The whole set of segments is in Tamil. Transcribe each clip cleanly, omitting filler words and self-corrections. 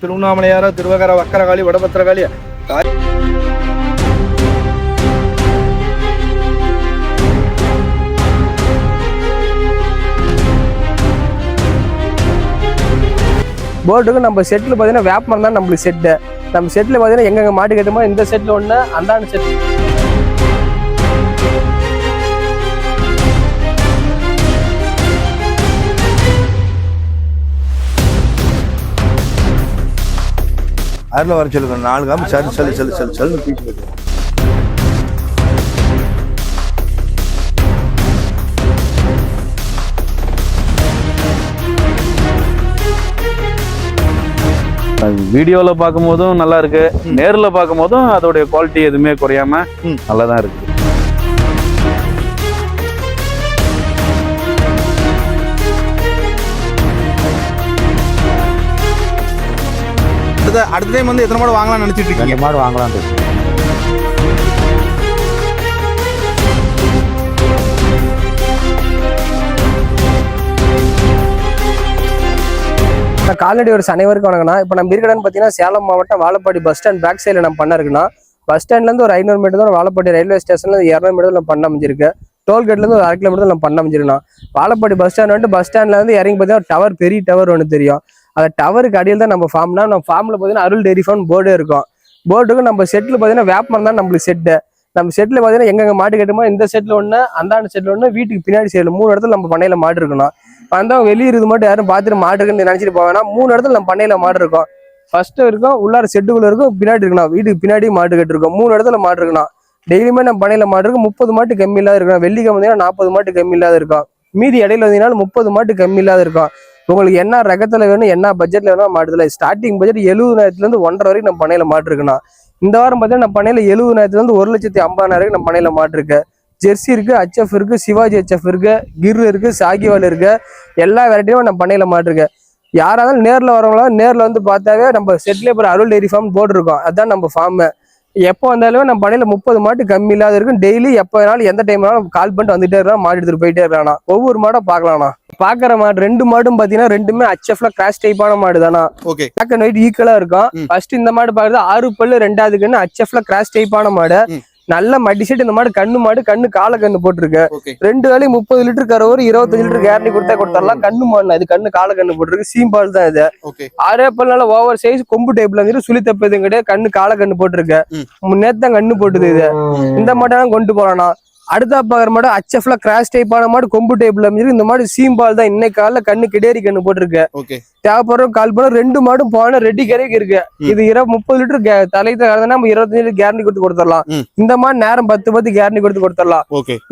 திருவண்ணாமலையாரோ திருவகர வக்கரகாளி வடபத்திரகாளி போர்டுக்கு நம்ம செட்டில் பார்த்தீங்கன்னா வேப்பமரம் தான் நம்மளுக்கு செட்டு. நம்ம செட்டில் பார்த்தீங்கன்னா எங்கெங்க மாட்டு கட்டுமோ இந்த செட்டில் ஒன்று அந்தாண்டு செட். அதில் வர சொல்லுங்க 4 காம்பு சல்லு பீச்சு போயிட்டு வீடியோவில் பார்க்கும் போதும் நல்லா இருக்கு, நேரில் பார்க்கும் போதும் அதோடைய குவாலிட்டி எதுவுமே குறையாம நல்லா தான் இருக்கு. அடுத்த டைம் வந்து எத்தனை மாடு வாங்கலாம்னு நினைச்சிட்டு இருக்கீங்க? மாடு வாங்கலாம் இருக்கு. கால்நடை ஒரு அனைவருக்கும் வணக்கம்ண்ணா. இப்போ நம்ம இருக்கடன்னு பார்த்தீங்கன்னா சேலம் மாவட்டம் வாழப்பாடி பஸ் ஸ்டாண்ட் பேக் சைடில் நம்ம பண்ண இருக்குன்னா, பஸ் ஸ்டாண்ட்லேருந்து ஒரு 500 மீட்டர் தான் வாழப்பாடி ரயில்வே ஸ்டேஷன்லேருந்து 200 மீட்டர் நம்ம பண்ண அமைஞ்சிருக்கு. டோல்கேட்லேருந்து ஒரு 1/2 கிலோமீட்டர் நம்ம பண்ண அமைஞ்சிருக்கோம். வாழப்பாடி பஸ் ஸ்டாண்ட் வந்துட்டு பஸ் ஸ்டாண்ட்லேருந்து இறங்கி பார்த்தீங்கன்னா டவர், பெரிய டவர் ஒன்று தெரியும். அந்த டவருக்கு அடியில் தான் நம்ம ஃபார்ம்னா, நம்ம ஃபார்மில் பார்த்தீங்கன்னா அருள் டெய்ரி ஃபார்ம் போர்டே இருக்கும். போர்டுக்கு நம்ம செட்டில் பார்த்தீங்கன்னா வேப்பமரம் தான் நம்மளுக்கு செட்டு. நம்ம செட்டில் பார்த்தீங்கன்னா எங்கெங்க மாடு கட்டுமோ இந்த செட்டில் ஒன்று அந்தாண்டு செட்டில் ஒன்று வீட்டுக்கு பின்னாடி சைடில் 3 இடத்துல நம்ம பண்ணையில் மாடு இருக்கணும். வந்தவங்க வெளியே இது மட்டும் யாரும் பார்த்துட்டு மாடு இருக்குன்னு நினைச்சிட்டு போவேன்னா 3 இடத்துல நம்ம பண்ணையில மாடு இருக்கும். ஃபர்ஸ்ட் இருக்கும், உள்ளார செட்டுக்குள்ள இருக்கும், பின்னாடி இருக்கணும், வீட்டுக்கு பின்னாடி மாடு கட்டிருக்கும். 3 இடத்துல மாடு இருக்கணும். டெய்லியுமே நம்ம பண்ணையில மாடு இருக்கும். 30 மாட்டு கம்மி இல்லாத இருக்கணும். வெள்ளிக்கிழமை வந்தீங்கன்னா 40 மாட்டு கம்மி இல்லாத இருக்கும். மீதி இடையில வந்தீங்கன்னா 30 மாட்டு கம்மி இல்லாத இருக்கும். உங்களுக்கு என்ன ரகத்துல வேணும், என்ன பட்ஜெட்ல வேணும் மாடுல ஸ்டார்டிங் பட்ஜெட் 70,000 1.5 வரைக்கும் நம்ம பண்ணையில மாடு இருக்குண்ணா. இந்த வாரம் பார்த்தீங்கன்னா நம்ம பண்ணையில 70,000 1,50,000 வரைக்கும் நம்ம பண்ணையில மாடு இருக்கு. ஜெர்சி இருக்கு, HF இருக்கு, சிவாஜி HF இருக்கு, கிர் இருக்கு, சாகிவால் இருக்கு, எல்லா வெரைட்டியும் நம்ம பண்ணையில மாடு இருக்கு. யாராவது நேரில் வரவங்களா நேரில் வந்து பார்த்தாவே நம்ம செட்லேயே அப்புறம் அருள் டெய்ரி ஃபார்ம் போர்டு இருக்கும். அதுதான் நம்ம ஃபார்மு. எப்போ வந்தாலுமே நம்ம பண்ணையில 30 மாட்டு கம்மி இல்லாத இருக்கும். டெய்லி எப்போ வேணாலும் எந்த டைம் வேணாலும் கால் பண்ணிட்டு வந்துட்டே இருக்கலாம், மாடு எடுத்துட்டு போயிட்டே இருக்கானா. ஒவ்வொரு மாடும் பார்க்கலாம்ண்ணா. பாக்குற மாடு 2 மாடும் பாத்தீங்கன்னா ரெண்டுமே HFல கிராஸ் டைப்பான மாடு தானா. பிளாக் அண்ட் ஒயிட் ஈக்குவலா இருக்கும். ஃபர்ஸ்ட் இந்த மாடு பாக்குறது 6 பல்லு, 2வது கண்ணு HFல கிராஸ் டைப்பான மாடு. நல்ல மடி செட். இந்த மாடு கண்ணு கால கண்ணு போட்டிருக்கு. 2 வேலையும் 30 லிட்டர் கறவர் 25 லிட்டர் கேரண்டி கொடுத்தரலாம். கண்ணு மாடு இது, கண்ணு கால கண்ணு போட்டிருக்கு. சீம்பால் தான் இது. 6 பல்ல ஓவர் சைஸ் கொம்பு டைப்ல இருந்து சுழி தப்பது கிடையாது. கண்ணு கால கண்ணு போட்டிருக்கு. நேத்தான் கண்ணு போட்டுது இது. இந்த மாட்டெல்லாம் கொண்டு போறானா. அடுத்த பாக்குற மாடு HFல கிராஸ் டைப்பான மாடு, கொம்பு டைப்ல இந்த மாடு சீம்பால் தான். இன்னைக்கு காலைல கண்ணு கிடேரி கண்ணு போட்டிருக்கு. தேவைப்படுறோம் கால் பண்ண 2 மாடும் போன ரெடி கரைக்கு இருக்கு. இது 30 லிட்டர் தலையை நம்ம 25 லிட்டர் கேரண்டி கொடுத்துடலாம். இந்த மாடு நேரம் 10 கேரண்டி கொடுத்துடலாம்.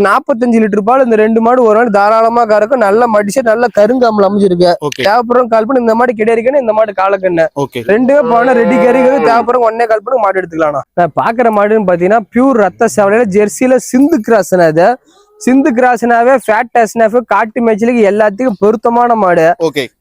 45 லிட்டர் பால் இந்த 2 மாடு ஒரு நாள் தாராளமா கறக்கும். நல்ல மடிச்சு நல்ல கருங்காமல் அமைஞ்சிருக்கு. தேவைப்படுறோம் கால் பண்ணி இந்த மாடு கிடையாது, இந்த மாடு காலக்கண்ணு 2மே போன ரெடி கறிக்கு. தேவைப்படுறோம் 1 கால் பண்ணி மாடு எடுத்துக்கலாம். நான் பாக்குற மாடுன்னு பாத்தீங்கன்னா பியூர் ரத்த சேவலையில ஜெர்சியில சிந்து கிராஸ். சிந்து கிராஸ்னாவே ஃபேட் அஸ்னாஃப் காட்டு மேய்ச்சலுக்கு எல்லாத்துக்கும் பொருத்தமான மாடு.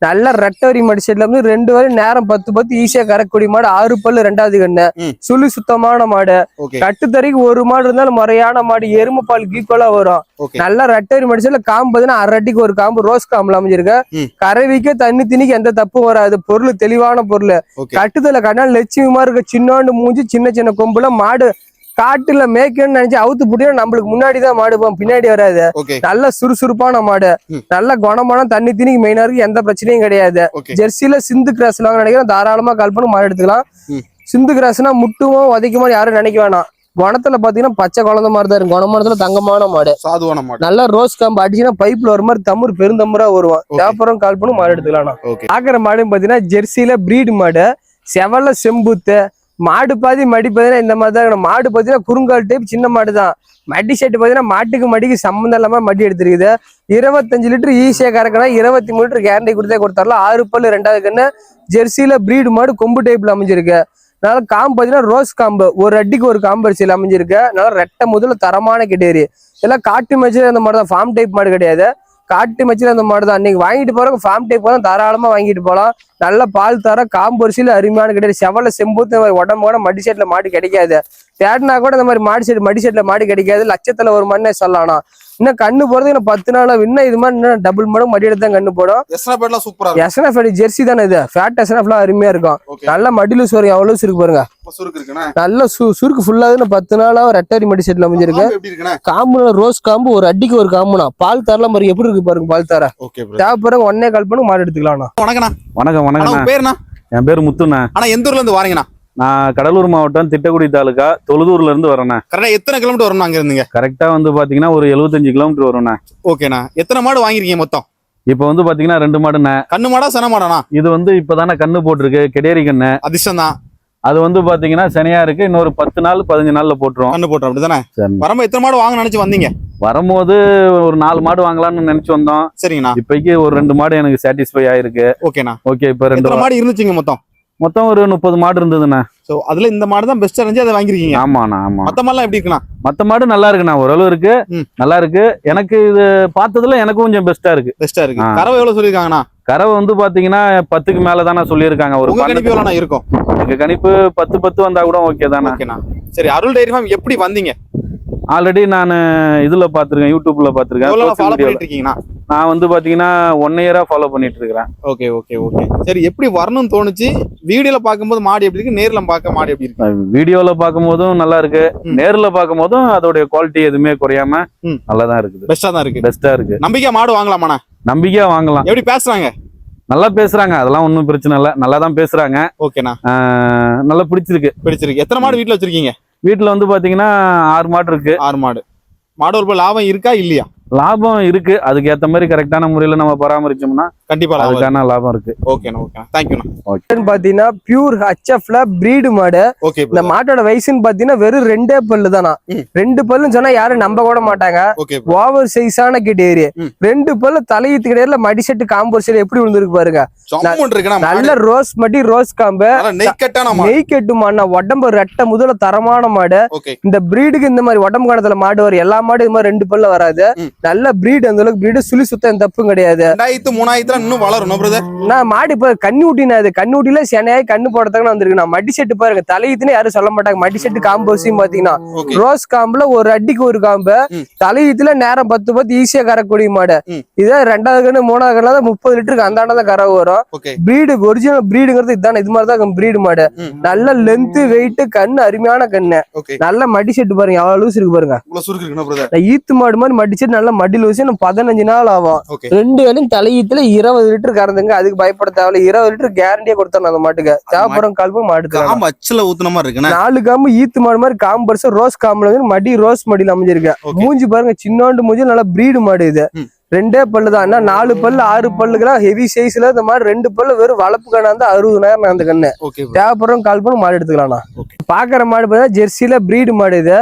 நல்ல ரெட்டவரி மடிச்சதுல இருந்து 2 வரை நேரம் 10 ஈஸியா கறக்கூடிய மாடு. 6 பல்லு 2வது கண்ணு சுழி சுத்தமான மாடு. கட்டுத்தறிக்கு ஒரு மாடு இருந்தாலும் முறையான மாடு. எருமை பால் ஈக்குவலா வரும். நல்ல ரெட்டவரி மடிச்சதுல காம்பு பார்த்தீங்கன்னா 1/2 அடிக்கு ஒரு காம்பு ரோஸ் காம்புல அமைஞ்சிருக்கு. கறவிக்கு தண்ணி திணிக்கு எந்த தப்பும் வராது. பொருள் தெளிவான பொருள். கட்டுதல கண்ணால் லட்சுமிமா இருக்க சின்னோண்டு மூஞ்சி, சின்ன சின்ன கொம்புல மாடு. காட்டுல மேய்க்கணும்னு நினைச்சு அவுத்து புட்டினா நம்மளுக்கு முன்னாடிதான் மாடு போகும், பின்னாடி வராது. நல்ல சுறுசுறுப்பான மாடு. நல்ல குணமான தண்ணி திணிக்கு மெயினா இருக்கு. எந்த பிரச்சனையும் கிடையாது. ஜெர்சியில சிந்து கிராஸ் நினைக்கிறேன். தாராளமா கால் பண்ணி மாடு எடுத்துக்கலாம். சிந்து கிராஸ்னா முட்டுமோ உதைக்குமோ யாரும் நினைக்க வேணாம். குணத்துல பாத்தீங்கன்னா பச்சை குழந்தை மாதிரி தான் இருக்கும். குணமானத்துல தங்கமான மாடு, சாதுவான மாடு. நல்லா ரோஸ் காம்பு அடிச்சுன்னா பைப்ல ஒரு மாதிரி தமுர் பெருந்தமுறா வருவான். தேவைப்படுறோம் கால் பண்ணி மாடு எடுத்துக்கலாம். ஆக்கிற மாடுன்னு பாத்தீங்கன்னா ஜெர்சியில பிரீடு மாடு, செவல செம்புத்து மாடு. பாதி மடி பாத்தீங்கன்னா இந்த மாதிரி தான். மாடு பாத்தீங்கன்னா குறுங்கால் டைப் சின்ன மாடு தான். மடி செட்டு பாத்தீங்கன்னா மாட்டுக்கு மடிக்கு சம்மந்தம் இல்லாம மடி எடுத்துருக்குது. 25 லிட்டர் ஈஸியா கறக்கணும். 23 லிட்டர் கேரண்டி கொடுத்தரலாம். 6 பல்லு 2வது கண்ணு ஜெர்சியில பிரீடு மாடு, கொம்பு டைப்ல அமைஞ்சிருக்கு. அதனால காம்பு பாத்தீங்கன்னா ரோஸ் காம்பு, 1 அடிக்கு ஒரு காம்பு அரிசியில் அமைஞ்சிருக்கு. அதனால ரெட்டை முதல்ல தரமான கிட்டேரி. இதெல்லாம் காட்டு மேய்ச்சல் அந்த மாதிரி தான். ஃபார்ம் டைப் மாடு கிடையாது. காட்டு மச்சில அந்த மாடு தான். அன்னைக்கு வாங்கிட்டு போறவங்க ஃபார்ம் டைப் தான் தாராளமா வாங்கிட்டு போகலாம். நல்ல பால் தர காம்பரிசில அருமையான கிடையாது. செவல செம்பூத்து இந்த மாதிரி உடம்பு கூட மடி செட்ல மாடு கிடைக்காது. தேடினா கூட இந்த மாதிரி மடி செட்ல மாடு கிடைக்காது. லட்சத்துல ஒரு மண்ணே சொல்லலாம். இன்னும் கண்ணு போறது இன்னும் 10 நாள் இன்னும் இது மாதிரி இன்னும் டபுள் மடம் மடியில தான் கண்ணு போடும். எஸ்என்எஃப் சூப்பரா இருக்கு. எஸ்என்எஃப் ஜெர்சி தானே இது. ஃபேட் எஸ்என்எஃப் அருமையா இருக்கும். நல்ல மடியில சோறு எவ்வளவு சுருக்கு பாருங்க. சுருக்கு இருக்குண்ணே. நல்ல சுருக்கு ஃபுல்லா 10 நாளா ரெட்டரி மடி செட்ல அமைஞ்சிருக்கு. எப்படி இருக்குண்ணே? காம்புல ரோஸ் காம்பு ஒரு அடிக்கு ஒரு காம்புனா பால் தரலாம் பாருங்க எப்படி இருக்கு பாருங்க. பால் தர தேவைப்படுறவங்க 1.25 கால் பண்ணி மாடு எடுத்துக்கலாம். வணக்கண்ணா. வணக்கம் வணக்கம். பேருண்ணா? என் பேர் முத்துண்ணா. ஆனா எந்த ஊர்ல இருந்து வாரீங்கண்ணா? நான் கடலூர் மாவட்டம் திட்டக்குடி தாலுகா தொழுதூர்ல இருந்து வரேண்ணா. கரெக்டா எத்தனை கிலோமீட்டர் வரணும் அங்க இருந்துங்க? கரெக்டா வந்து பாத்தீங்கன்னா ஒரு 75 கிலோமீட்டர் வரும்ண்ணா. ஓகேண்ணா. எத்தனை மாடு வாங்கிருக்கீங்க மொத்தம்? இப்ப வந்து பாத்தீங்கன்னா 2 மாடுண்ணே. கண்ணு மாடா சன மாடாண்ணா? இது வந்து இப்பதானே கண்ணு போட்டிருக்கு, கெடேரி கண்ணு. அதிர்ஷ்டம் தான். அது வந்து பாத்தீங்கன்னா சனியா இருக்கு. இன்னொரு 10 நாள் 15 நாள்ல போட்டுரும். கண்ணு போட்டுரும். அப்படிதானே? வரும்போது எத்தனை மாடு வாங்க நினைச்சு வந்தீங்க? வரும்போது ஒரு 4 மாடு வாங்கலாம்னு நினைச்சு வந்தோம். சரிங்கண்ணா. இப்போதைக்கு ஒரு 2 மாடு எனக்கு சாட்டிஸ்ஃபை ஆயிருக்கு. ஓகேண்ணா. ஓகே. இப்ப 2 மாடு இருந்துச்சுங்க மொத்தம் ஒரு 30 மாடு இருந்ததுண்ணா. சோ அதுல இந்த மாடு தான் பெஸ்டா இருந்துச்சு, அதை வாங்கிருக்கீங்க? ஆமாண்ணா. ஆமா. மத்த மாடுலாம் எப்படி இருக்குண்ணா? மத்த மாடு நல்லா இருக்குண்ணா. ஓரளவு இருக்கு, நல்லா இருக்கு. எனக்கு இது பார்த்ததுல எனக்கு கொஞ்சம் பெஸ்டா இருக்கு. பெஸ்டா இருக்கு. கறவை எவ்வளவு சொல்லிருக்காங்கண்ணா? கறவை வந்து பாத்தீங்கன்னா 10க்கு மேல தானே சொல்லியிருக்காங்க. ஒரு கணிப்பு எவ்வளவு இருக்கும்? எங்க கணிப்பு 10 வந்தா கூட ஓகே தானே. ஓகேண்ணா. சரி, அருள் டைரி ஃபார்ம் எப்படி வந்தீங்க? ஆல்ரெடி நான் இதுல பாத்துருக்கேன், யூடியூப்ல பாத்துருக்கேன். நான் வந்து பாத்தீங்கன்னா 1 இயரா ஃபாலோ பண்ணிட்டு இருக்கிறேன். Okay okay okay. சரி, எப்படி வரணும்னு தோணுச்சு? வீடியோல பாக்கும்போது மாடு எப்படி இருக்கு, நேர்ல பார்க்க மாடு எப்படி இருக்கு? வீடியோல பாக்கும்போதும் நல்லா இருக்கு, நேர்ல பாக்கும்போதும் அதோட குவாலிட்டி எதுவுமே குறையாம நல்லா தான் இருக்குது. பெஸ்டா தான் இருக்கு. பெஸ்டா இருக்கு. நம்பிக்கையா மாடு வாங்கலாமாண்ணா? நம்பிக்கையா வாங்கலாம். எப்படி பேசுறாங்க? நல்லா பேசுறாங்க, அதெல்லாம் ஒன்றும் பிரச்சனை இல்லை. நல்லா தான் பேசுறாங்க. ஓகேண்ணா. நல்லா பிடிச்சிருக்கு. எத்தனை மாடு வீட்டுல வச்சிருக்கீங்க? வீட்டுல வந்து பாத்தீங்கன்னா 6 மாடு இருக்கு. 6 மாடு. மாடு லாபம் இருக்கா இல்லையா? லாபம் இருக்கு. அதுக்கு ஏத்த மாதிரி கரெக்டான முறையில நம்ம பராமரிச்சோம்னா கண்டிப்பா அதுக்கான லாபம் இருக்கு. ஓகேண்ணா. ஓகே, தேங்க்யூண்ணா. பாத்தீங்கன்னா பியூர் ஹச்எஃப்ல பிரீடு மாடு. ஓகே. இந்த மாட்டோட வயசுன்னு பாத்தீங்கன்னா வெறும் 2 பல்லு தானா. 2 பல்லுன்னு சொன்னா யாரும் நம்ப கூட மாட்டாங்க. ஓவர் சைஸான கிட்டேரி. 2 பல்லு தலையீத்து கிடையாது. மடிசெட்டு காம்பர்சில எப்படி விழுந்திருக்கு பாருங்க. நல்ல ரோஸ் மடி, ரோஸ் காம்பு, நெய் கட்டுமான உடம்பு, ரெட்டை முதல தரமான மாடு. இந்த பிரீடுக்கு இந்த மாதிரி உடம்பு காலத்துல மாடு வரும். எல்லா மாடு இது மாதிரி 2 பல்ல வராது. நல்ல பிரீடு, அந்த அளவுக்கு பிரீடு சுழி சுத்தம் தப்பும் கிடையாது. 2000 இன்னும் வளரணும் பிரதர். நான் மாடு இப்ப கண்ணு ஊட்டினா அது கண்ணு ஊட்டில சென்னையாய் கண்ணு போடுறதுக்கு வந்திருக்கு. நான் மடி செட்டு பாருங்க, தலையீத்துன்னு யாரும் சொல்ல மாட்டாங்க. மடி செட்டு காம்பர்ஸையும் பாத்தீங்கன்னா ரோஸ் காம்புல ஒரு அடிக்கு ஒரு காம்பு, தலையீத்துல நேரம் 10 ஈஸியா கறக்கூடிய மாடு. இதே 2வது கண்ணு 3வது கண்ணுல 30 லிட்டருக்கு அந்தாண்டதான் கறவை வரும். பிரீடு ஒரிஜினல் பிரீடுங்கிறது இதுதான். இது மாதிரிதான் பிரீடு மாடு. நல்ல லென்த், வெயிட், கண்ணு அருமையான கண்ணு. நல்ல மடி செட்டு பாருங்க, எவ்வளவு லூஸ் இருக்கு பாருங்க. ஈத்து மாடு மாதிரி மடி செட்டு நல்ல மடி லூஸ். 15 நாள் ஆகும். 2 வேலையும் தலையீத்துல 20 லிட்டர் கறந்துங்க. அதுக்கு பயப்பட தேவையில்ல. 20 லிட்டர் கேரண்டியா கொடுத்தோம் அந்த மாட்டுக்கு. தேவைப்படும் கால்பு மாடு 4 காம்பு ஈத்து மாடு மாதிரி காம்பர்ஸ் ரோஸ் காம்புல மடி ரோஸ் மடியில அமைஞ்சிருக்கு. மூஞ்சி பாருங்க, சின்னோண்டு மூஞ்சி. நல்ல பிரீடு மாடு இது. 2 பல்லு தான். 4 பல்லு 6 பல்லுக்கெல்லாம் ஹெவி சைஸ்ல இந்த மாதிரி 2 பல்லு வெறும் வளர்ப்பு கண்ணா இருந்தா 60,000 அந்த கண்ணு. தேவைப்படுறோம் கால் பண்ணி மாடு எடுத்துக்கலாம்ண்ணா. பாக்குற மாடு பார்த்தா ஜெர்சில பிரீடு மாடு இது.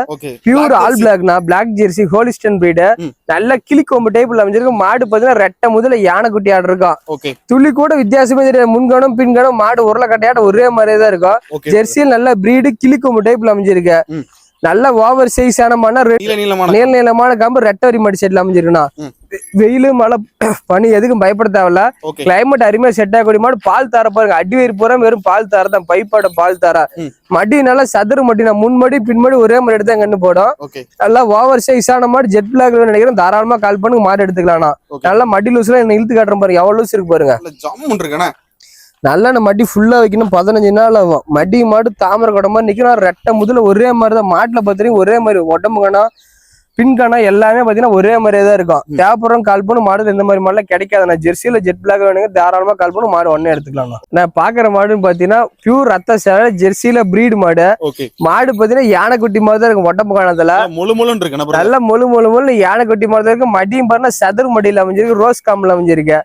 பியூர் ஆல் பிளாக்னா, பிளாக் ஜெர்சி ஹோலிஸ்டன் பிரீடு. நல்ல கிளிக்கொம்பு டைப்ல அமைஞ்சிருக்கு. மாடு பாத்தீங்கன்னா ரெட்டை முதல்ல யானைக்குட்டி ஆடு இருக்கும். துளி கூட வித்தியாசமே தெரியாது. முன்கணம் பின்கணம் மாடு உருளைக்கட்டையாட ஒரே மாதிரியே தான் இருக்கும். ஜெர்சியில் நல்ல பிரீடு கிளிக்கொம்பு டைப்ல அமைஞ்சிருக்கு. நல்ல ஓவர் சைஸான மாடு, நீளமான காம்பு, ரெட்டவரி மாடு செட்ல அமைஞ்சிருக்குண்ணா. வெயிலு மழை பனி எதுக்கும் பயப்பட தேவையில்ல. கிளைமேட் அருமையா செட் ஆகக்கூடிய மாடு. பால் தார பாருங்க, அடி வயிறு பூரா வெறும் பால் தாரதான். பைப்பாட பால் தார மடி நல்லா சதுர மடி. நான் முன்மடி பின்மடி ஒரே மாதிரி எடுத்து கண்ணு போடும். நல்லா ஓவர் சைஸான மாடு. ஜெட் பிளாக் நினைக்கிறேன். தாராளமா கால் பண்ணுங்க, மாடு எடுத்துக்கலாம்ண்ணா. நல்லா மடி லூஸ்ல என்ன இழுத்து காட்டுறேன் பாருங்க, எவ்வளவு லூஸ் இருக்கு பாருங்க. நல்லா மடி ஃபுல்லா வைக்கணும். 15 நாள் ஆகும். மடி மாடு தாமரை கொடை மாதிரி நிக்கணும். ரெட்டை முதல்ல ஒரே மாதிரி தான். மாட்டுல பாத்தீங்கன்னா ஒரே மாதிரி உடம்பு கணா பின்கானா எல்லாமே பாத்தீங்கன்னா ஒரே மாதிரியே தான் இருக்கும். தேவைப்படுறோம் கால் பண்ணு. மாடு இந்த மாதிரி மாடுலாம் கிடைக்காது. நான் ஜெர்சியில ஜெட் பிளாக் வேணுங்க, தாராளமா கால் பண்ணு. மாடு ஒன்னே எடுத்துக்கலாம். நான் பாக்குற மாடுன்னு பாத்தீங்கன்னா பியூர் ரத்த சேவை ஜெர்சியில பிரீடு மாடு. மாடு பாத்தீங்கன்னா யானைக்குட்டி மாதிரி தான் இருக்கும். உடம்பு காணத்துல நல்ல முழு யானைக்குட்டி மாதிரி தான் இருக்கு. மடியும் பாருன்னா சதுர் மடியில அமைஞ்சிருக்கு. ரோஸ் காம்புல அமைஞ்சிருக்கு.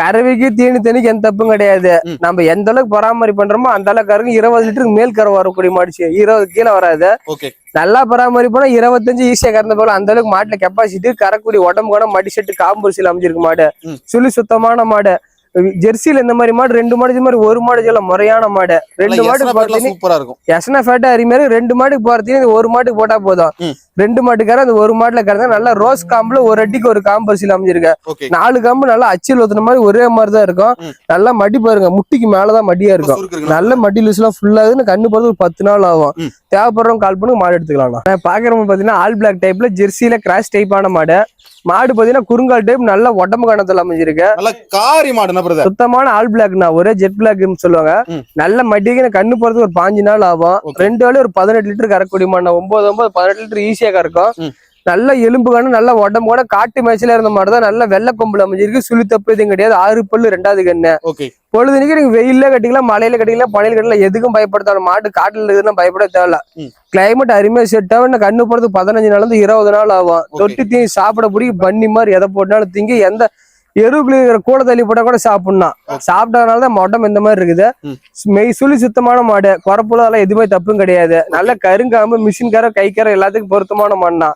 கறவைக்கு தீனி தண்ணிக்கு எந்த தப்பும் கிடையாது. நம்ம எந்த அளவுக்கு பராமரி பண்றோமோ அந்த அளவுக்கு கறக்கு. 20 லிட்டருக்கு மேல் கறவை வரக்கூடிய மாடு, 20 கீழே வராது. நல்லா பராமரிப்போனா 25 ஈஸியா கறந்த போல. அந்த அளவுக்கு மாட்டுல கெப்பாசிட்டி. கறக்கூடிய உடம்பு கூட மடி செட்டு காம்பூர்சியில் அமைஞ்சிருக்கு மாடு. சுழி சுத்தமான மாடு. ஜெர்சியில இந்த மாதிரி மாடு 2 மாடு இது மாதிரி ஒரு மாடு சொல்ல முறையான மாடு 2 மாடு பார்த்தீங்கன்னா சூப்பரா இருக்கும். எஸ்னா ஃபேட்டா அரிமாரி 2 மாட்டுக்கு போறதுக்கு ஒரு மாட்டுக்கு போட்டா போதும். 2 மாட்டுக்கார அந்த ஒரு மாட்டுல கறந்தா நல்லா ரோஸ் காம்புல ஒரு அடிக்கு ஒரு காம்பரிசில அமைஞ்சிருக்கு. 4 காம்பு நல்லா அச்சில் ஊத்துன மாதிரி ஒரே மாதிரி தான் இருக்கும். நல்லா மடி பாருங்க, முட்டிக்கு மேலதான் மடியா இருக்கும். நல்ல மடி லூஸ் எல்லாம் ஃபுல்லா கண்ணு போறது ஒரு 10 நாள் ஆகும். தேவைப்படுறவங்க கால் பண்ணி மாடு எடுத்துக்கலாம். பாக்குறவங்க பாத்தீங்கன்னா ஆல் பிளாக் டைப்ல ஜெர்சியில கிராஸ் டைப்பான மாடு. மாடு பாத்தீங்கன்னா குறுங்கால் டைப் நல்ல உடம்பு கணத்துல அமைஞ்சிருக்கு. சுத்தமான ஆல் பிளாக்னா ஒரே ஜெட் பிளாக் சொல்லுவாங்க. நல்ல மடிக்கு கண்ணு போறது ஒரு 5 நாள் ஆகும். 2 வேலையும் ஒரு 18 லிட்டர் கறக்கூடிய மாடு. 9 லிட்டர் ஈஸியா கறக்கும். நல்ல எலும்பு கண்ணு நல்ல உடம்பு கூட காட்டு மேய்ச்சல இருந்த மாதிரிதான் நல்ல வெள்ளை கொம்புல அமைஞ்சிருக்கு. சுழி தப்பு எதுவும் கிடையாது. 6 பல்லு 2வது கண்ணு. பொழுதுனிக்கு நீங்க வெயில கட்டிக்கலாம், மழையில கட்டிக்கலாம், பனையில கட்டிக்கலாம், எதுக்கும் பயப்படுத்தாலும். மாட்டு காட்டுல இருக்குதுன்னா பயப்பட தேவையில்ல. கிளைமேட் அருமையா செட் ஆகும். கண்ணு போறது 15 நாள் 20 நாள் ஆகும். தொட்டு தீ சாப்பிட பிடிக்கும். பண்ணி மாதிரி எதை போட்டாலும் திங்க எந்த எருவுக்குள்ள இருக்கிற கூட தள்ளி போட்டா கூட சாப்பிடலாம். சாப்பிட்டதுனாலதான் உடம்பு இந்த மாதிரி இருக்குது. மெய் சுழி சுத்தமான மாடு. குறப்புல அதெல்லாம் எதுவுமே தப்பும் கிடையாது. நல்ல கருங்காம்பு மிஷின்கார கைக்கார எல்லாத்துக்கும் பொருத்தமான மாடுனா.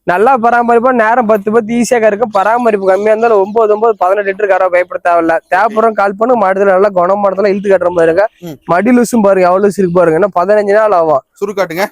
நல்லா பராமரிப்பா. நேரம் 10 ஈஸியா இருக்கும். பராமரிப்பு கம்மியா இருந்தாலும் 9 18 லிட்டர் கரை பயப்பட தேவையில்ல. தேவைப்படுறோம் கால் பண்ணு. மாடுதல நல்லா குணம் மாடுதெல்லாம் இழுத்து கட்டுற பாருங்க. மடி லூசும் பாருங்க எவ்வளவு லூஸ் இருக்கு பாருங்க. இன்னும் 15 நாள் ஆகும். சுருக்காட்டுங்க.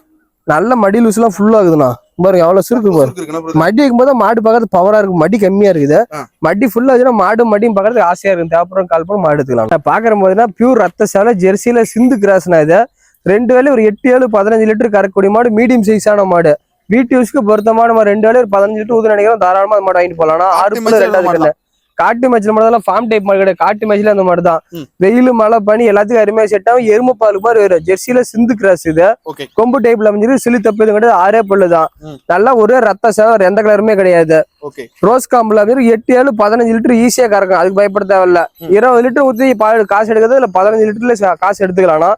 நல்ல மடி லூஸ் எல்லாம் ஃபுல் ஆகுதுண்ணா. பாருங்க எவ்வளவு சுருக்கு பாருங்க. மடி வைக்கும் போது மாடு பாக்கிறது பவரா இருக்கு. மடி கம்மியா இருக்குது. மடி ஃபுல்லா ஆச்சுன்னா மடியும் பாக்குறதுக்கு ஆசையா இருக்கு. தேவைப்படுறோம் கால் பண்ணி மாடு எடுத்துக்கலாம். பாக்குற போதுன்னா பியூர் ரத்த சேலை ஜெர்சியில சிந்து கிராஸ்னா இது. 2 வேலையும் ஒரு 8 7 15 லிட்டர் கறக்கூடிய மாடு. மீடியம் சைஸான மாடு. வீட்டு யூஸ்க்கு பொருத்தமான மாதிரி 2 வேலையும் ஒரு 15 லிட்டர் ஊது நினைக்கிறோம். தாராளமா அந்த மாடு வாங்கிட்டு போலாம். 6 பல்லு 2வது கண்ணு. காட்டு மேய்ச்சல் மாடு ஃபார்ம் டைப் மாடு கிடையாது. காட்டு மேய்ச்சல அந்த மாதிரி தான். வெயில் மழை பனி எல்லாத்துக்கும் அருமையா செட் ஆகும். எருமை பால் மாதிரி வரும். ஜெர்சியில சிந்து கிராஸ் இது. கொம்பு டைப்ல அமைஞ்சிருக்கு. சிலி தப்பு இது கிடையாது. 6 பல்லு தான். நல்லா ஒரே ரத்த சேவை, எந்த கலருமே கிடையாது. ரோஸ் காம்புல 8 7 15 லிட்டர் ஈஸியா கறக்கும். அதுக்கு பயப்பட தேவையில்ல. 20 லிட்டர் ஊத்தி காசு எடுக்கிறது இல்ல 15 லிட்டர்ல காசு எடுத்துக்கலாம்.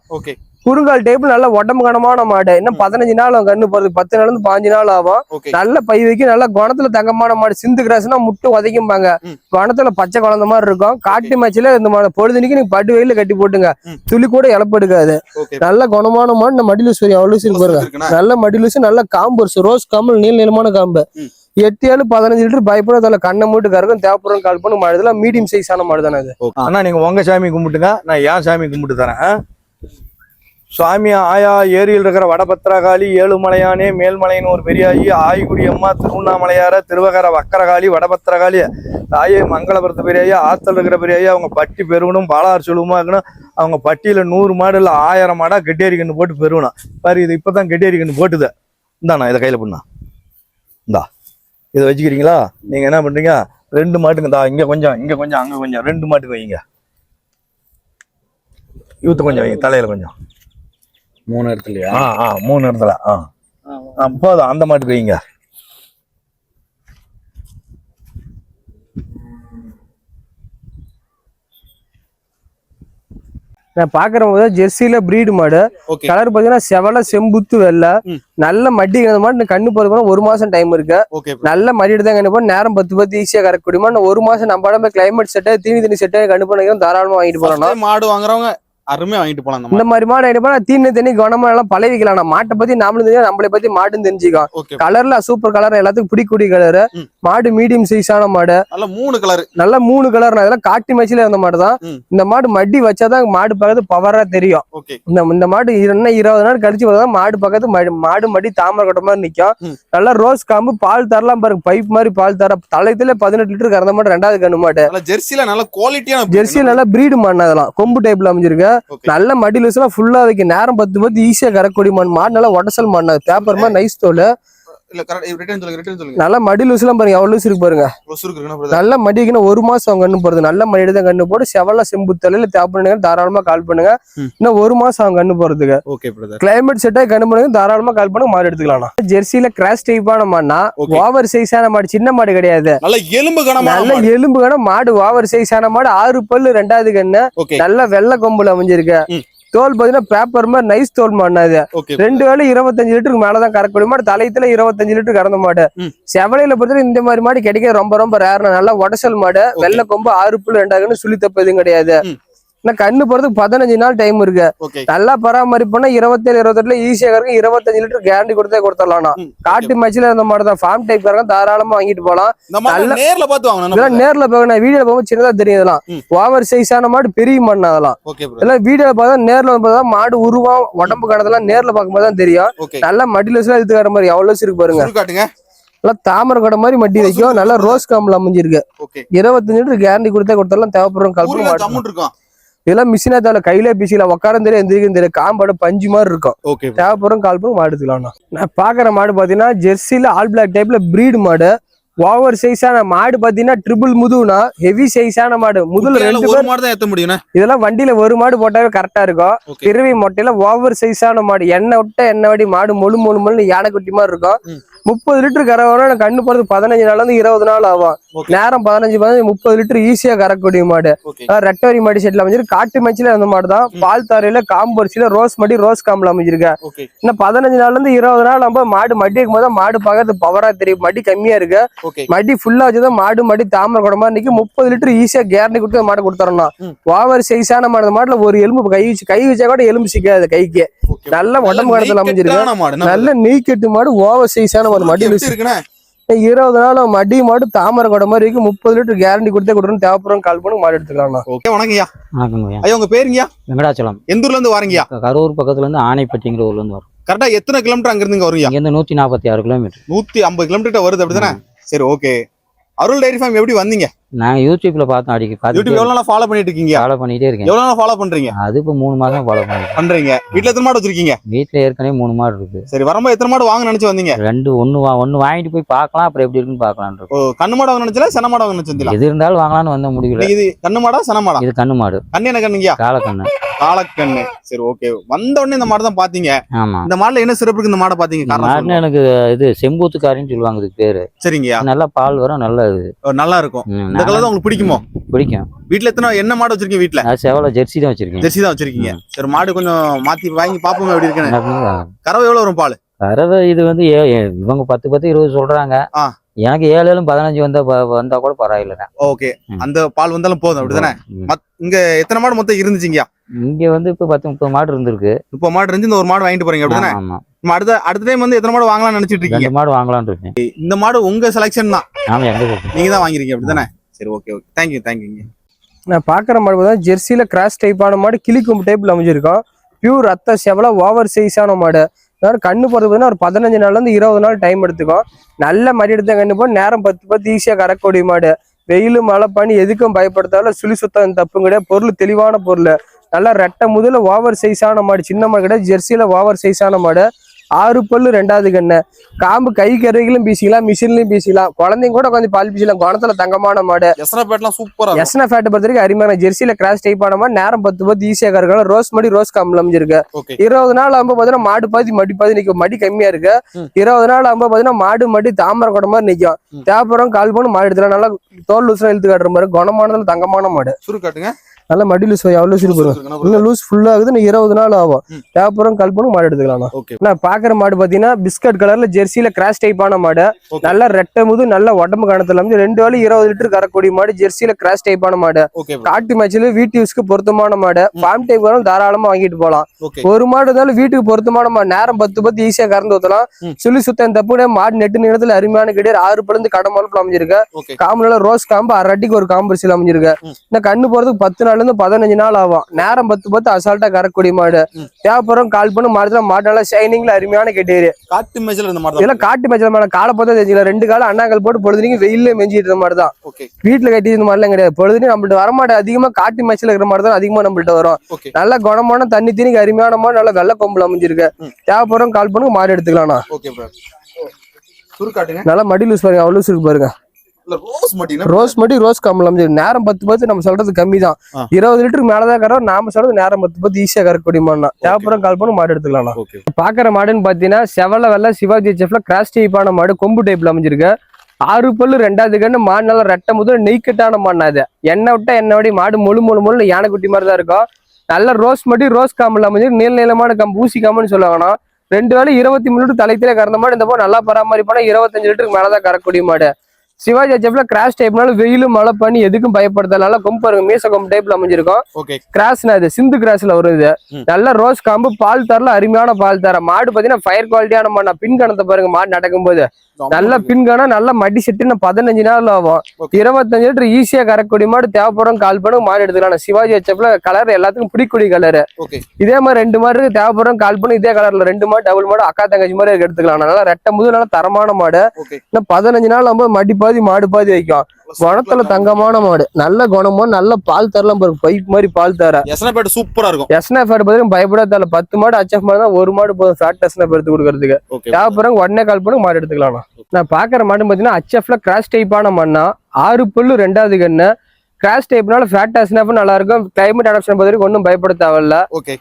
குறுங்கால் டைப் நல்ல உடம்பு கனமான மாடு. இன்னும் 15 நாள் கண்ணு போறது 10 நாள் 5 நாள் ஆகும். நல்ல பை வைக்க நல்ல குணத்துல தங்கமான மாடு. சிந்து கிராஸ்னா முட்டை உதைக்கும்பாங்க. குணத்துல பச்சை குழந்த மாதிரி இருக்கும். காட்டு மேய்ச்சல இந்த மாடு பொழுதுனிக்கு நீங்க பட்டு வெயில கட்டி போட்டுங்க. துளி கூட இழப்பு எடுக்காது. நல்ல குணமான மாடு. இந்த மடிலூஸ் அவ்வளவு இருக்கு பாருங்க. நல்ல மடிலூஸ் நல்ல காம்பு. ரோஸ் காம்பு நீளமான காம்பு. 8 7 15 லிட்டர் பயப்படாத கண்ணை மூட்டு கறக்கும். தேவைப்படுறோம் கால் பண்ணு. மாடு இதெல்லாம் மீடியம் சைஸான மாடு தானே அது. ஆனா நீங்க உங்க சாமி கும்பிட்டுங்க, நான் ஏன் சாமி கும்பிட்டு தரேன். சுவாமி ஆயா ஏரியில் இருக்கிற வடபத்திரகாளி, ஏழுமலையானே, மேல்மலைன்னு ஒரு பெரியாயி, ஆய்குடி அம்மா, திருவண்ணாமலையார, திருவகர வக்கரகாளி, வடபத்திரகாளி, தாயே மங்களபுரத்து பெரியாயி, ஆத்தல் இருக்கிற பெரியாயி, அவங்க பட்டி பெருகணும், பாலாறு சொல்லுமா இருக்கணும். அவங்க பட்டியில 100 மாடு இல்லை 1000 மாடா கெட்டேரி கண்ணு போட்டு பெருகணும். பாரு இது இப்பதான் கெட்டேரி கண்ணு போட்டுது. இந்தாண்ணா இதை கையில பண்ணா இந்தா இதை வச்சுக்கிறீங்களா. நீங்க என்ன பண்றீங்க, 2 மாட்டுங்க இந்தா இங்க கொஞ்சம் அங்க கொஞ்சம் 2 மாட்டுக்கு வைங்க. யூத்து கொஞ்சம் வைங்க, தலையில கொஞ்சம் 3 இடத்துலயா? 3 இடத்துல. போதும், அந்த மாட்டுக்கு வைங்க. நான் பாக்குற போது ஜெர்சியில பிரீடு மாடு. கலர் பாத்தீங்கன்னா செவல செம்புத்து வெள்ளை. நல்ல மடி மாடு. கண்ணு போறது 1 மாசம் டைம் இருக்கு. நல்ல மடிட்டு தான் கண்ணு போன. நேரம் 10 ஈஸியா கறக்கக்கூடிய மாடு. 1 மாசம் நம்ம உடம்பு கிளைமேட் செட் தீனி செட் கண்ணு போன தாராளமா வாங்கிட்டு போறோம். மாடு வாங்குறவங்க அருமையா வாங்கிட்டு போலாம். இந்த மாதிரி மாடு வாங்கிட்டு போனா தீனி தண்ணி கவனமா எல்லாம் பழகிக்கலாம். மாட்டை பத்தி நாமளும் தெரியும், நம்மளை பத்தி மாடுன்னு தெரிஞ்சுக்கலாம். கலர்ல சூப்பர் கலர், எல்லாத்துக்கும் பிடிக்கூடிய கலரு. மாடு மீடியம் சைஸான மாடு. நல்ல 3 கலர். நல்ல 3 கலர். அதெல்லாம் காட்டு மேய்ச்சல இருந்த மாடு தான். இந்த மாடு மடி வச்சாதான் மாடு பார்க்கறது பவரா தெரியும். இந்த மாடு 20 நாள் கழிச்சு வரதான் மாடு பார்க்கறது மாடு மடி தாமரை கட்ட மாதிரி நிக்கும். நல்லா ரோஸ் காம்பு. பால் தரலாம் பாருங்க, பைப் மாதிரி பால் தர. தலையத்துல 18 லிட்டர் கறந்த மாடு. 2வது கண்ணு மாடு. ஜெர்சியில நல்ல குவாலிட்டியான ஜெர்சியில நல்ல பிரீடு மாடு. அதெல்லாம் கொம்பு டைப்ல அமைஞ்சிருக்கு. நல்ல மடி லூஸ் எல்லாம் ஃபுல்லா வைக்க. நேரம் 10 ஈஸியா கறக்கூடிய மாடு. நல்லா உடசல் மாடு. பேப்பர் மாதிரி நைஸ் தோல். நல்ல மடி லூஸ் எல்லாம் பாருங்க எவ்வளவு லூஸ் இருக்கு பாருங்க. நல்ல மடிக்குன்னா 1 மாசம் அவங்க கண்ணு போறது. நல்ல மடி தான் கண்ணு போட்டு செவல செம்புத்தலையில தேவைப்படுங்க. தாராளமா கால் பண்ணுங்க. இன்னும் 1 மாசம் அவங்க கண்ணு போறதுக்கு. கிளைமேட் செட் ஆகி கண்ணு பண்ணுங்க. தாராளமா கால் பண்ணுங்க. மாடு எடுத்துக்கலாம். ஜெர்சியில கிராஸ் டைப்பான மாடுனா ஓவர் சைஸான மாடு. சின்ன மாடு கிடையாது. நல்ல எலும்பு கணம் மாடு. ஓவர் சைஸான மாடு. 6 பல்லு 2வது கண்ணு. நல்ல வெள்ளை கொம்புல அமைஞ்சிருக்கு. தோல் பாத்தீங்கன்னா பேப்பர் மாதிரி நைஸ் தோல் மாடு. 2 வேலை 25 லிட்டருக்கு மேலதான் கறக்கக்கூடிய மாடு. தலையத்துல 25 லிட்டர் கறந்த மாடு. செவலையில பொறுத்தவரை இந்த மாதிரி மாடு கிடைக்க ரொம்ப ரொம்ப ரேர். நல்லா உடசல் மாடு. வெள்ளை கொம்பு. 6 பல்லு 2வது கண்ணு. சுழி தப்பு எதுவும் கிடையாது. இன்னும் கண்ணு போறதுக்கு 15 நாள் டைம் இருக்கு. ஓகே நல்லா பராமரிப்புனா 27 28 ஈஸியா இருக்கு. 25 லிட்டர் கேரண்டி கொடுத்துடலாம்ண்ணா. காட்டு மேட்ச்ல இந்த மாதிரி தான் ஃபார்ம் டைப் இருக்க தாராளமா வாங்கிட்டு போலாம். இந்த மாடு நேர்ல பார்த்து வாங்கணும். இதெல்லாம் நேர்ல போகணும். வீடியோல போகும்போது சின்னதா தெரியும். இதெல்லாம் ஓவர் சைஸான மாடு, பெரிய மண். அதெல்லாம் ஓகே ப்ரோ. இதெல்லாம் வீடியோல பார்த்தா நேர்ல பார்த்தா மாடு உருவம் உடம்பு கணதெல்லாம் நேர்ல பார்க்கும்போது தான் தெரியும். ஓகே நல்லா மடிலஸ்லாம் எடுத்துக்கிற மாதிரி எவ்வளவு இருக்கு பாருங்க. காட்டுங்க. நல்லா தாமரை கடை மாதிரி மட்டி வைக்கும். நல்லா ரோஸ் காம்பில் அமைஞ்சிருக்கு. ஓகே 25 லிட்டர் கேரண்டி கொடுத்தாலும் தேவைப்படுறோம். கல்பனை இருக்கும். இதெல்லாம் மிஷினா தேவை. கையில பிசிக்கலாம் உட்காரம் தெரியும், எந்திரிக்கும் தெரியும். காம்பாடு பஞ்சு மாதிரி இருக்கும். ஓகே தேவைப்படுறோம் கால்பனை மாடு எடுத்துக்கலாம். நான் பாக்குற மாடு பாத்தீங்கன்னா ஜெர்சில ஆல் பிளாக் டைப்ல பிரீடு மாடு. ஓவர் சைஸான மாடு பாத்தீங்கன்னா ட்ரிபிள் முதுகுனா ஹெவி சைஸான மாடு. முதல்ல 2 ஒரு மாடு தான் ஏத்த முடியும். இதெல்லாம் வண்டியில ஒரு மாடு போட்டாவே கரெக்டா இருக்கும். பிறவி மொட்டையில ஓவர் சைஸான மாடு. எண்ணெய் விட்ட எண்ணெய் வடி மாடு மொழு யானை குட்டி மாதிரி இருக்கும். 30 லிட்டர் கரை வரும். கண்ணு போறது 15 நாள்ல இருந்து 20 நாள் ஆகும். நேரம் 15 30 லிட்டர் ஈஸியா கறக்கூடிய மாடு. ரெட்டவரி மாடி செட்ல அமைஞ்சிருக்கு. காட்டு மச்சில அந்த மாடு தான். பால் தாரையில காம்பரிசில ரோஸ் மடி ரோஸ் காம்புல அமைஞ்சிருக்க. இன்னும் 15 நாள்ல இருந்து 20 நாள் நம்ம மாடு மடி இருக்கும் போது மாடு பார்க்கறது பவரா தெரியும். மடி கம்மியா இருக்கு. மடி ஃபுல்லா வச்சுதான் மாடு மடி தாமரை குடமா நிக்க. 30 லிட்டர் ஈஸியா கேரண்டி கொடுத்து மாடு கொடுத்துறோம். ஓவர் சைஸான மாடு. மாடுல ஒரு எலும்பு கை வச்சா கூட எலும்பு சிக்காது கைக்கு. நல்ல உடம்பு கடத்துல அமைஞ்சிருக்கு. நல்ல நெய் கட்டு மாடு. ஓவர் சைஸான மடி 20 நாள் மடி மாடு தாமரை கொடை மாதிரி இருக்கு. 30 லிட்டர் கேரண்டி கொடுத்தே கொடுக்கணும். தேவைப்படுறோம் கால் பண்ணி மாடு எடுத்துக்கலாம். ஓகே வணக்கம்யா. வணக்கங்கய்யா. ஐயா உங்க பேருங்கய்யா? வெங்கடாச்சலம். எந்த ஊர்ல இருந்து வாரீங்கய்யா? கரூர் பக்கத்துல இருந்து ஆனைப்பட்டிங்கிற ஊர்ல இருந்து வரும். கரெக்டா எத்தனை கிலோமீட்டர் அங்க இருந்து வருவீங்க? இங்க இருந்து 146 கிலோமீட்டர். 150 கிலோமீட்டர் வருது அப்படிதானே? சரி ஓகே. அருள் டைரி ஃபார்ம் எப்படி வந்தீங்க? நாங்க யூடியூப்ல பார்த்தோம். யூடியூப் எவ்வளவு நாளா ஃபாலோ பண்ணிட்டு இருக்கீங்க? ஃபாலோ பண்ணிட்டே இருக்கேன். எவ்வளவு நாளா ஃபாலோ பண்றீங்க? அது இப்ப 3 மாசம் ஃபாலோ பண்றீங்க. வீட்ல எத்தனை மாடு வச்சிருக்கீங்க? வீட்டுல ஏற்கனவே 3 மாடு இருக்கு. சரி வரும்போது எத்தனை மாடு வாங்க நினைச்சு வந்தீங்க? ஒன்னு வாங்கிட்டு போய் பார்க்கலாம், அப்புறம் எப்படி இருக்குன்னு பார்க்கலாம். ஓ கண்ணு மாடு வாங்க நினைச்சல சென மாடு வாங்க நினைச்சீங்களா? எது இருந்தாலும் வாங்கலாம்னு வந்த முடியல. இது கண்ணு மாடா சென மாடா? இது கண்ணு மாடு. கண்ணு என்ன கண்ணுங்கயா? காலக்கண்ணு. காலக்கண்ணு. சரி ஓகே. வந்த உடனே இந்த மாடு தான் பாத்தீங்க. ஆமா. இந்த மாடுல என்ன சிறப்பு இருக்கு? இந்த மாடை பாத்தீங்க மாடுன்னு எனக்கு இது செம்பூத்துக்காரின்னு சொல்லுவாங்க இதுக்கு பேரு. சரிங்கயா. நல்லா பால் வரும். நல்லா நல்லா இருக்கும். இந்த கலர் தான் உங்களுக்கு பிடிக்குமோ? பிடிக்கும். வீட்டுல எத்தனை என்ன மாடு வச்சிருக்கீங்க? வீட்டுல செவல ஜெர்சி தான் வச்சிருக்கேன். ஜெர்சி தான் வச்சிருக்கீங்க. சரி மாடு கொஞ்சம் மாத்தி வாங்கி பாப்போம் எப்படி இருக்குன்னு. கறவை எவ்வளவு வரும் பால்? கறவை இது வந்து இவங்க 10 20 சொல்றாங்க. எனக்கு 7 15 வந்தா கூட பரவாயில்ல. ஓகே அந்த பால் வந்தாலும் போதும் அப்படிதானே? இங்க எத்தனை மாடு மொத்தம் இருந்துச்சுங்கயா? இங்க வந்து இப்ப 10 30 மாடு இருந்திருக்கு. 30 மாடு இருந்து இந்த ஒரு மாடு வாங்கிட்டு போறீங்க அப்படிதானே? ஆமா. அடுத்த டைம் வந்து எத்தனை மாடு வாங்கலாம்னு நினைச்சிட்டு இருக்கீங்க? 2 மாடு வாங்கலாம்னு இருக்கேன். இந்த மாடு உங்க செலக்ஷன் தான். ஆமா எங்க நீங்க தான் வாங்கிருக்கீங்க அப்படிதானே? சரி ஓகே ஓகே. தேங்க்யூங்க. நான் பாக்குற மாடு தான் ஜெர்சில கிராஸ் டைப்பான மாடு. கிளிக்கும் டைப்ல அமைஞ்சிருக்கோம். பியூர் ரத்த செவல ஓவர் சைஸான மாடு. கண்ணு போறது ஒரு 15 நாள்ல இருந்து 20 நாள் டைம் எடுத்துக்கும். நல்ல மடி எடுத்த கண்ணு போது நேரம் 10 ஈஸியா கறக்கூடிய மாடு. வெயில் மழை பனி எதுக்கும் பயப்படுத்தால சுழி சுத்தம் தப்பு கிடையாது. பொருள் தெளிவான பொருள். நல்லா ரெட்டை முதல்ல ஓவர் சைஸான மாடு. சின்ன மாடு கிடையாது. ஜெர்சியில ஓவர் சைஸான மாடு. 6 பல்லு 2வது கண்ணு. காம்பு கை கருவிகளும் பீசிக்கலாம், மிஷின்லயும் பீசிக்கலாம். குழந்தைங்க கூட கொஞ்சம் பால் பீசிக்கலாம். குணத்துல தங்கமான மாடு. சூப்பரா எஸ்னா ஃபேட் பொறுத்த வரைக்கும் அருமையான. ஜெர்சியில கிராஸ் டைப்பான மாடு. நேரம் 10 ஈஸியா கறக்கலாம். ரோஸ் மடி ரோஸ் காம்புல அமைஞ்சிருக்கு. 20 நாள் ஆகும்போது பாத்தீங்கன்னா மாடு பாதி மடி பாதி நிற்கும். மடி கம்மியா இருக்கு. 20 நாள் ஆகும்போது பாத்தீங்கன்னா மாடு மடி தாமரை குடம் மாதிரி நிற்கும். தேவைப்படுறோம் கால் பண்ணி மாடு எடுத்துலாம். நல்லா தோல் லூஸ்லாம் இழுத்து காட்டுற மாதிரி குணமானதுல தங்கமான மாடு. சுருக்காட்டுங்க. நல்ல மடி லூஸ் எவ்வளவு லூஸ் இன்னும் லூஸ் ஃபுல்லா ஆகுது. 20 நாள் ஆகும். தேவைப்படுறோம் கால் பண்ணி மாடு எடுத்துக்கலாம். நான் பாக்குற மாடு பாத்தீங்கன்னா பிஸ்கட் கலர்ல ஜெர்சியில கிராஸ் டைப்பான மாடு. நல்ல ரெட்டை முது நல்ல உடம்பு கணத்துல 2 வேளை 20 லிட்டர் கறக்கூடிய மாடு. ஜெர்சியில கிராஸ் டைப்பான மாடு. காட்டு மேட்ச்ல வீட்டு யூஸ்க்கு பொருத்தமான மாடு. ஃபார்ம் டைப் வரும் தாராளமா வாங்கிட்டு போகலாம். ஒரு மாடு இருந்தாலும் வீட்டுக்கு பொருத்தமான மாடு. நேரம் 10 ஈஸியா கறந்து ஊத்தலாம். சுழி சுத்தம் தப்பு மாடு நெட்டு நிலத்துல அருமையான கிடையாது. 6 பழுந்து கடமாலும் அமைஞ்சிருக்கு. காம்புல ரோஸ் காம்பு 1/2 அடிக்கு ஒரு காம்பரிசில் அமைஞ்சிருக்கு. இந்த கண்ணு போறதுக்கு 10 நாள்ல இருந்து 15 நாள் ஆகும். நேரம் 10 அசால்ட்டா கறக்கூடிய மாடு. தேவைப்படுறோம் கால் பண்ணி மாடுதான். மாடு நல்லா ஷைனிங்ல அருமையான கேட்டேரி. காட்டு மேய்ச்சல் இந்த மாடு இதெல்லாம் காட்டு மேய்ச்சல் மாடு. காலை பார்த்தா தெரிஞ்சுக்கலாம். 2 காலம் அண்ணாங்கல் போட்டு பொழுதுனீங்க வெயில மெஞ்சிட்டு இருந்த மாதிரி தான். வீட்டுல கட்டி இந்த மாதிரிலாம் கிடையாது. பொழுதுனி நம்மள்ட்ட வர மாடு அதிகமா காட்டு மேய்ச்சல் இருக்கிற மாதிரி தான் அதிகமா நம்மள்ட்ட வரும். நல்ல குணமான தண்ணி தீனிக்கு அருமையான மாடு. நல்ல வெள்ளை கொம்புல அமைஞ்சிருக்கு. தேவைப்படுறோம் கால் பண்ணி மாடு எடுத்துக்கலாம். நல்லா மடி லூஸ் பாருங்க. அவ்வளவு லூஸ் இருக்கு பாருங்க. ரோஸ் மடி ரோஸ் காம்புல அமைஞ்சிருக்கு. நேரம் 10 நம்ம சொல்றது கம்மி தான். 20 லிட்டருக்கு மேலதான் கறோம். நாம சொல்றது நேரம் 10 ஈஸியா கறக்கூடிய மாடுனா. தேவைப்படுறோம் கால் பண்ணி மாடு எடுத்துக்கலாம். பாக்குற மாடுன்னு பாத்தீங்கன்னா செவல வெள்ள சிவாஜி செஃப்ல கிராஸ் டைப்பான மாடு. கொம்பு டைப்ல அமைஞ்சிருக்கு. 6 பல்லு 2வது கண்ணு. மாடு நல்லா ரெட்டை முதல் நெய்க்கட்டான மாடுனா. இது எண்ணெய் விட்டா எண்ணெய் வடி மாடு முழு யானை குட்டி மாதிரி தான் இருக்கும். நல்ல ரோஸ் மடி ரோஸ் காம்புல அமைஞ்சிருக்கு. நீளமான காம்பு ஊசி காம்புன்னு சொல்லுவாங்கன்னா. 2 வேளை 23 லிட்டர் தலைத்திலே கறந்த மாடு. இந்த போது நல்லா பராமரிப்பான 25 லிட்டருக்கு மேலதான் கறக்கூடிய மாடு. சிவாஜி ஹெச்எஃப்ல கிராஸ் டைப்னால வெயிலும் மழை பண்ணி எதுக்கும் பயப்படுறதுனால கொம்பு பாருங்க மீச கொம்பு டைப்ல அமைஞ்சிருக்கும். ஓகே. கிராஸ்னா இது சிந்து கிராஸ்ல வரும் இது. நல்ல ரோஸ் காம்பு பால் தரல அருமையான பால் தர மாடு பாத்தீங்கன்னா ஃபயர் குவாலிட்டியான மாடு. பின் கணத்தை பாருங்க மாடு நடக்கும் போது நல்ல பின்கானா நல்ல மடி செட்டுன்னு 15 நாள் ஆகும். 25 லிட்டர் ஈஸியா கறக்கூடிய மாடு தேவைப்படும் கால் பண்ணு மாடு எடுத்துக்கலாம். சிவாஜி ஹெச்எஃப்ல கலர் எல்லாத்துக்கும் பிடிக்கூடிய கலரு. இதே மாதிரி 2 மாடு தேவைப்படும் கால் பண்ணு இதே கலர்ல 2 மாடு டபுள் மாடு அக்கா தங்கச்சி மாதிரி எடுத்துக்கலாம். நல்லா ரெட்டை முது நல்லா தரமான மாடு. இன்னும் 15 நாள் நம்ம மடி பாதி மாடு பாதி வைக்கும். குணத்துல தங்கமான மாடு நல்ல குணமோ நல்ல பால் தரலாம் பாருங்க பைப் மாதிரி பால் தர. சூப்பரா இருக்கும். எஸ்என்எஃப் பாத்தீங்கன்னா பயப்படாத 10 மாடு HF மாடு தான் ஒரு மாடு போதும் ஃபேட் எஸ்என்எஃப் எடுத்து கொடுக்கறதுக்கு. தேவைப்படுறவங்க உடனே கால் பண்ணி மாடு எடுத்துக்கலாம். நான் பாக்குற மாடு பாத்தீங்கன்னா HFல கிராஸ் டைப்பான மண்ணா 6 புல்லு 2வது கண்ணு கிராஸ் டைப்னால ஃபேட் எஸ்என்எஃப் நல்லா இருக்கும். கிளைமேட் அடாப்ஷன் பத்தி ஒன்றும் பயப்பட தேவையில்ல.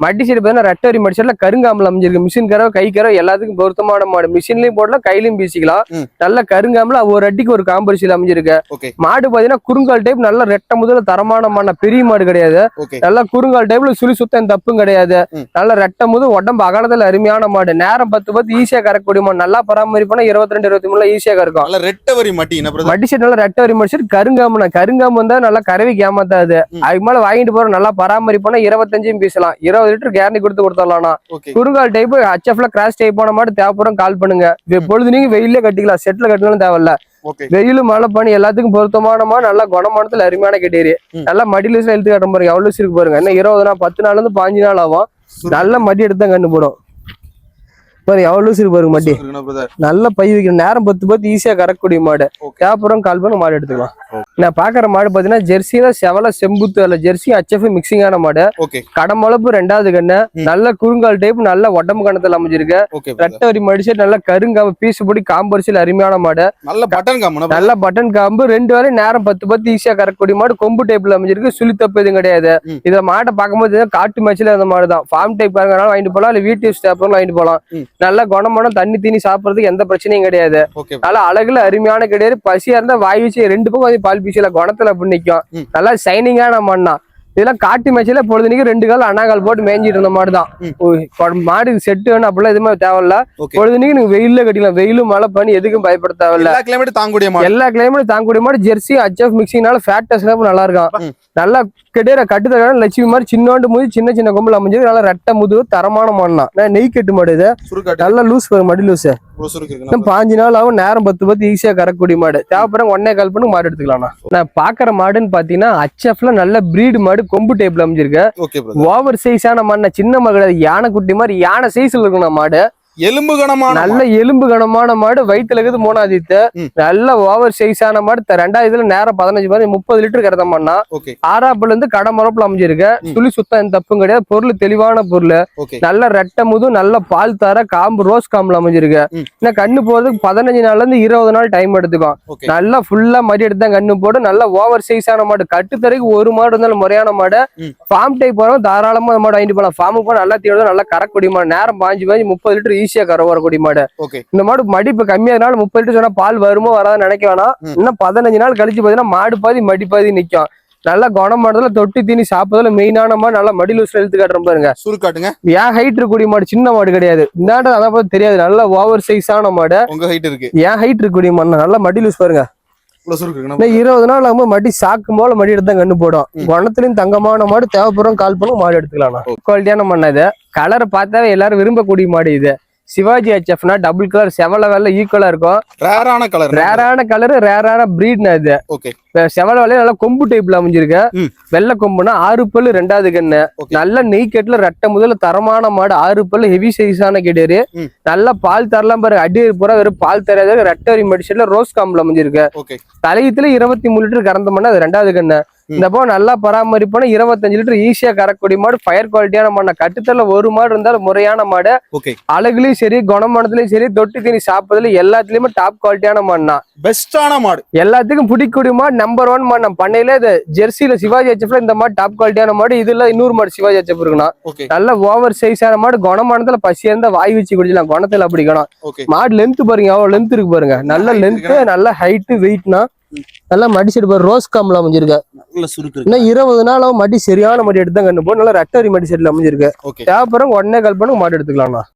மட்டி சைடு பாத்தீங்கன்னா ரெட்டரி மடி சைடுல கருங்காமல் அமைஞ்சிருக்கு. மிஷின் கரவை கை கரவை எல்லாத்துக்கும் பொருத்தமான மாடு. மிஷின்லயும் போடலாம் கையிலயும் வீசிக்கலாம். நல்ல கருங்காமல் ஒரு அடிக்கு ஒரு காம்பரிசியில் அமைஞ்சிருக்கு. மாடு பாத்தீங்கன்னா குறுங்கால் டைப் நல்ல ரெட்டை முதல்ல தரமான மாடு. பெரிய மாடு கிடையாது. நல்ல குறுங்கால் டைப்ல சுழி சுத்தம் தப்பும் கிடையாது. நல்ல ரெட்டை முது உடம்பு அகலத்துல அருமையான மாடு. நேரம் 10 ஈஸியா கறக்கக்கூடிய மாடு. நல்லா பராமரிப்பான 22-23 ஈஸியா கறக்கும். மட்டி சைடு நல்ல ரெட்டவரி மடி சைடு கருங்காம வந்தா நல்லா கறவைக்கு ஏமாத்தாது. அதுக்கு மேல வாங்கிட்டு போற நல்லா பராமரிப்பான 25 பீசலாம். 20 லிட்டர் கேரண்டி கொடுத்துடலாம். குறுங்கால் டைப் HFல கிராஸ் டைப் ஆன மாடு தேவைப்படும் கால் பண்ணுங்க. பொழுது நீங்க வெயிலே கட்டிக்கலாம். செட்ல கட்டினாலும் தேவையில்ல. வெயிலும் மழை பண்ணி எல்லாத்துக்கும் பொருத்தமானமா நல்லா குணமானத்துல அருமையான கேட்டேரி. நல்லா மடியில எழுத்து காட்டுற பாருங்க எவ்வளவு சிறுக்கு பாருங்க. என்ன 20 நாள் 10 நாள்ல இருந்து 15 நாள் ஆகும். நல்ல மடி எடுத்து தான் கண்ணு போடும் பாருங்க எவ்வளவு சிறு பாருங்க மட்டி. நல்ல பை வைக்கிற நேரம் 10 ஈஸியா கறக்கக்கூடிய மாடு. தேவைப்படும் கால் பண்ணி மாடு எடுத்துக்கலாம். நான் பாக்குற மாடு பாத்தீங்கன்னா ஜெர்சியில செவல செம்புத்து அல்ல ஜெர்சி HF மிக்சிங்கான மாடு. கடமளப்பு 2வது கண்ணு நல்ல குறுங்கால் டைப் நல்ல உடம்பு கணத்துல அமைஞ்சிருக்கு. ரெட்டவரி மடிச்சு நல்ல கருங்காம்பு பீஸ் பொடி காம்பரிசியில் அருமையான மாடு. நல்ல பட்டன் காம்பு 2 வேலை நேரம் 10 ஈஸியா கறக்கக்கூடிய மாடு. கொம்பு டைப்ல அமைஞ்சிருக்கு. சுழி தப்பு எதுவும் கிடையாது. இதை மாட்டை பார்க்கும்போது காட்டு மேட்ச்ல அந்த மாடுதான். ஃபார்ம் டைப் பாருங்க வாங்கிட்டு போலாம் இல்ல வீட்டு ஸ்டாப்லாம் வாங்கிட்டு போலாம். நல்ல குணமான தண்ணி தீனி சாப்பிடறதுக்கு எந்த பிரச்சனையும் கிடையாது. நல்லா அழகுல அருமையான கிடையாது. பசியா இருந்தா வாய் வச்சு 2 பக்கம் பால் பீசில குணத்துல அப்படி நிக்கும். நல்லா சைனிங்கான மண்ணா. இதெல்லாம் காட்டு மேட்ச்ல பொழுதுனிக்கு 2 கால் அண்ணாங்கால் போட்டு மேய்ஞ்சிட்டு இருந்த மாடுதான். மாடு செட்டு வேணும் அப்படிலாம் எதுவுமே தேவையில்ல. பொழுதுனிக்கு நீங்க வெயில கட்டிக்கலாம். வெயிலும் மழை பண்ணி எதுக்கும் பயப்பட தேவையில்ல. எல்லா கிளைமேட் தாங்கக்கூடிய மாடு. ஜெர்சி HF மிக்சிங்னால ஃபேட் டெஸ்ட் நல்லா இருக்கும். நல்லா கெட்டேற கட்டுத்தர லட்சுமி மாதிரி சின்னோண்டு முது சின்ன சின்ன கொம்புல அமைஞ்சது. நல்லா ரெட்டை முது தரமான மாடுனா நெய் கட்டு மாடு. இது நல்லா லூஸ் மடி லூஸ் 5 நாள் ஆகும். நேரம் 10 ஈஸியா கறக்கூடிய மாடு. தேவைப்படுற உடனே கால் பண்ணி மாடு எடுத்துக்கலாம். நான் பாக்குற மாடுன்னு பாத்தீங்கன்னா HFல நல்ல பிரீடு மாடு கொம்பு டைப்ல அமைஞ்சிருக்கு. ஓவர் சைஸான மாடு. சின்ன மாடு யானை குட்டி மாதிரி யானை சைஸ்ல இருக்கணும் மாடு. எலும்பு கனமான நல்ல எலும்பு கனமான மாடு. வயிற்றுல இருக்குது 3வது. நல்ல ஓவர் சைஸான மாடு. 2வது நேரம் 15 30 லிட்டர் கறந்த மாடுனா 6ஆப்புல இருந்து கடமரப்புல அமைஞ்சிருக்கு. துளி சுத்தம் தப்பும் கிடையாது. பொருள் தெளிவான பொருள். நல்ல ரெட்டை முது நல்ல பால் தர காம்பு ரோஸ் காம்புல அமைஞ்சிருக்கு. இன்னும் கண்ணு போறதுக்கு 15 நாள்ல இருந்து 20 நாள் டைம் எடுத்துக்கும். நல்லா ஃபுல்லா மடி எடுத்து தான் கண்ணு போடும். நல்ல ஓவர் சைஸான மாடு. கட்டுத்தரைக்கு ஒரு மாடு இருந்தாலும் முறையான மாடு. ஃபார்ம் டைப் போறோம் தாராளமா மாடு வாங்கிட்டு போலாம். ஃபார்முக்கு போனா நல்லா தீவிரம் நல்லா கறக்கூடிய மாடு. நேரம் 30 லிட்டர் ஈஸியா கற வரக்கூடிய மாடு. இந்த மாடு மடிப்பு கம்மியான 30 லிட்டர் சொன்னா பால் வருமோ வராதுன்னு நினைக்க வேணாம். இன்னும் 15 நாள் கழிச்சு பாத்தீங்கன்னா மாடு பாதி மடி பாதி நிக்கும். நல்லா குணமானதுல தொட்டி தீனி சாப்பிடுறதுல மெயினான மாடு. நல்லா மடி லூஸ்ல எழுத்து காட்டுற பாருங்க. சுருக்காட்டுங்க. ஏன் ஹைட் இருக்கக்கூடிய மாடு சின்ன மாடு கிடையாது. இந்தாண்ட அதான் பார்த்து தெரியாது. நல்ல ஓவர் சைஸான மாடு. ஏன் ஹைட் இருக்கக்கூடிய மாடு நல்லா மடி லூஸ் பாருங்க. 20 நாள் ஆகும்போது மடி சாக்கு போல மடி எடுத்து கண்ணு போடும். குணத்திலையும் தங்கமான மாடு. தேவைப்படுறோம் கால் பண்ணும் மாடு எடுத்துக்கலாம். குவாலிட்டியான மண்ணா. இது கலரை பார்த்தாவே எல்லாரும் விரும்பக்கூடிய மாடு. இது சிவாஜி HFனா டபுள் கலர் செவல வெள்ள ஈக்குவலா இருக்கும். ரேரான கலர் ரேரான பிரீட்னா இது. செவல வெள்ளைய நல்லா கொம்பு டைப்ல அமைஞ்சிருக்கு. வெள்ளை கொம்புனா 6 பல்லு 2வது கண்ணு. நல்ல நெய் கட்டுல ரெட்டை முதல்ல தரமான மாடு. 6 பல்லு ஹெவி சைஸான கேடேரு. நல்ல பால் தரலாம் பாரு. அடி பூரா வெறும் பால் தராது. ரெட்டவரி மடிச்சல ரோஸ் காம்புல அமைஞ்சிருக்கு. தலையத்துல 23 லிட்டர் கறந்த மாடு. அது 2வது கண்ணு. இந்த போ நல்லா பராமரிப்பான 25 லிட்டர் ஈஸியா கறக்கூடிய மாடு. ஃபயர் குவாலிட்டியான மாடு. கட்டுத்தல ஒரு மாடு இருந்தாலும் முறையான மாடு. அழகுலயும் சரி குணமானதுலயும் சரி தொட்டி தீனி சாப்பிடுறதுல எல்லாத்துலயுமே டாப் குவாலிட்டியான மாடுனா பெஸ்டான மாடு. எல்லாத்துக்கும் பிடிக்கக்கூடிய மாடு. நம்பர் 1 மாடு. நம்ம பண்ணையில இது ஜெர்சியில சிவாஜி HFல இந்த மாடு டாப் குவாலிட்டியான மாடு. இதுல இன்னொரு மாடு சிவாஜி HF இருக்குன்னா நல்ல ஓவர் சைஸான மாடு. குணமானதுல பசியா இருந்தா வாய் வச்சு குடிக்கலாம். குணத்துல அப்படிக்கணும். மாடு லென்த் பாருங்க எவ்வளவு லென்த் இருக்கு பாருங்க. நல்ல லென்த் நல்ல ஹைட் வெயிட்னா நல்லா மடி செட் பாரு. ரோஸ் காம்ல அமைஞ்சிருக்கு. இன்னும் 20 நாள் மடி சரியான மடி எடுத்து தான் கண்ணு போடும். நல்லா ரெட்டரி மடி செட்ல அமைஞ்சிருக்கு. தேவைப்படுறவங்க உடனே கால் பண்ணி மாடு எடுத்துக்கலாம்.